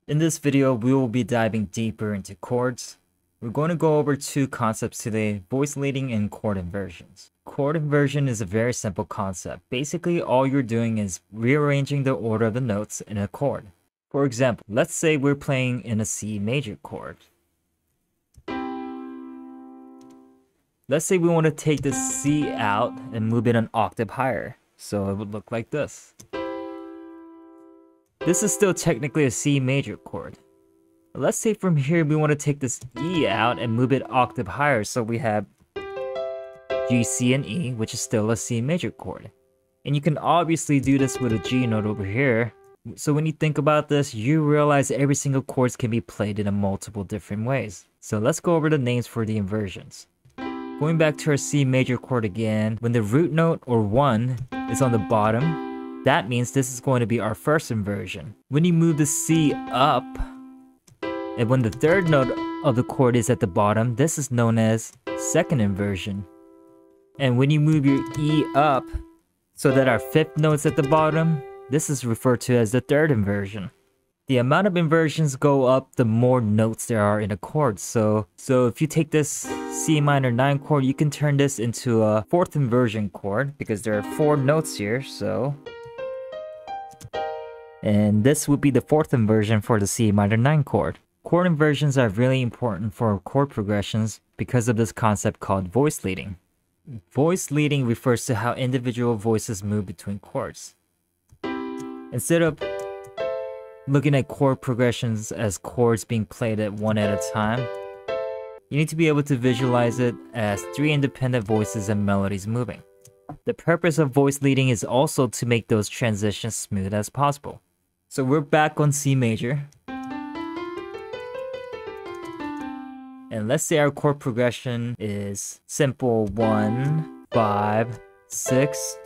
In this video, we will be diving deeper into chords. We're going to go over two concepts today, voice leading and chord inversions. Chord inversion is a very simple concept. Basically, all you're doing is rearranging the order of the notes in a chord. For example, let's say we're playing in a C major chord. Let's say we want to take the C out and move it an octave higher. So it would look like this. This is still technically a C major chord. Let's say from here we want to take this E out and move it octave higher, so we have G, C, and E, which is still a C major chord. And you can obviously do this with a G note over here. So when you think about this, you realize every single chord can be played in multiple different ways. So let's go over the names for the inversions. Going back to our C major chord again, when the root note or 1 is on the bottom, that means this is going to be our first inversion. When you move the C up, and when the third note of the chord is at the bottom, this is known as second inversion. And when you move your E up, so that our fifth note's at the bottom, this is referred to as the third inversion. The amount of inversions go up the more notes there are in a chord. So if you take this C minor 9 chord, you can turn this into a fourth inversion chord because there are 4 notes here, and this would be the fourth inversion for the C minor 9 chord. Chord inversions are really important for chord progressions because of this concept called voice leading. Voice leading refers to how individual voices move between chords. Instead of looking at chord progressions as chords being played at one at a time, you need to be able to visualize it as 3 independent voices and melodies moving. The purpose of voice leading is also to make those transitions smooth as possible. So we're back on C major. And let's say our chord progression is simple 1, 5, 6,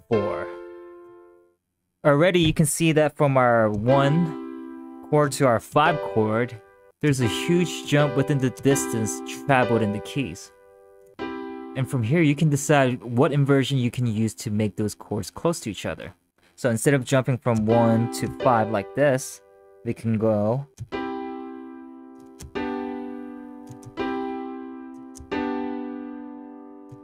4. Already you can see that from our 1 chord to our 5 chord, there's a huge jump within the distance traveled in the keys. And from here you can decide what inversion you can use to make those chords close to each other. So instead of jumping from 1 to 5 like this, we can go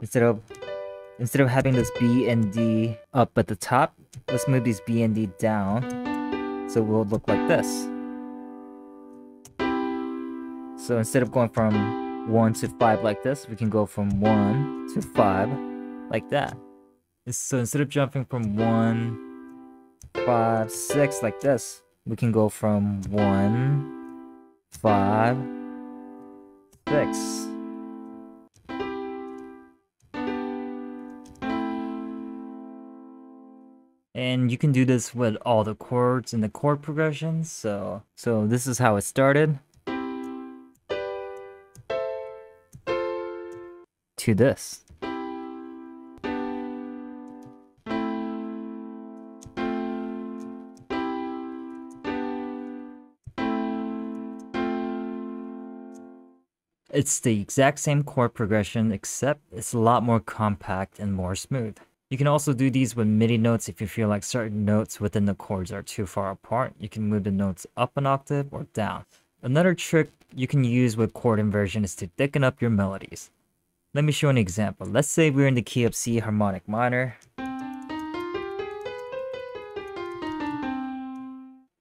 instead of having this B and D up at the top, let's move these B and D down, so it will look like this. So instead of going from 1 to 5 like this, we can go from 1 to 5 like that. So instead of jumping from 1, 5, 6 like this, we can go from 1, 5, 6. And you can do this with all the chords and the chord progressions. So this is how it started to this. It's the exact same chord progression, except it's a lot more compact and more smooth. You can also do these with MIDI notes if you feel like certain notes within the chords are too far apart. You can move the notes up an octave or down. Another trick you can use with chord inversion is to thicken up your melodies. Let me show an example. Let's say we're in the key of C harmonic minor.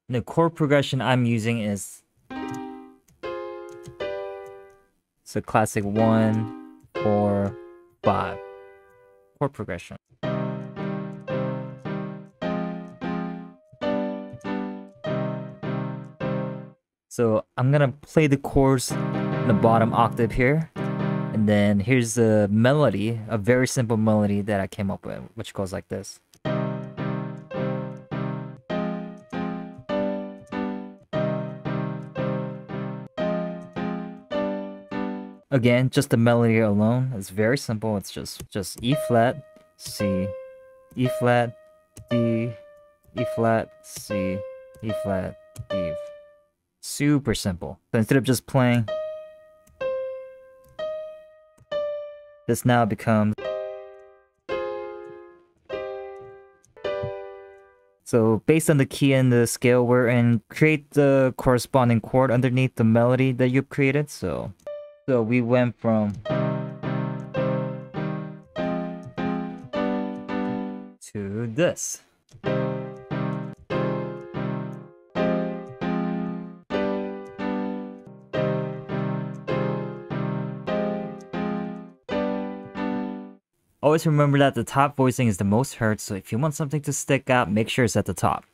The chord progression I'm using is a classic 1, 4, 5 chord progression. So I'm gonna play the chords in the bottom octave here, and then here's the melody, a very simple melody that I came up with, which goes like this. Again, just the melody alone is very simple. It's just E flat, C, E flat, D, E flat, C, E flat, E. Super simple. So instead of just playing, this now becomes So based on the key and the scale we're in, create the corresponding chord underneath the melody that you've created. So we went from to this. Always remember that the top voicing is the most heard, so if you want something to stick out, make sure it's at the top.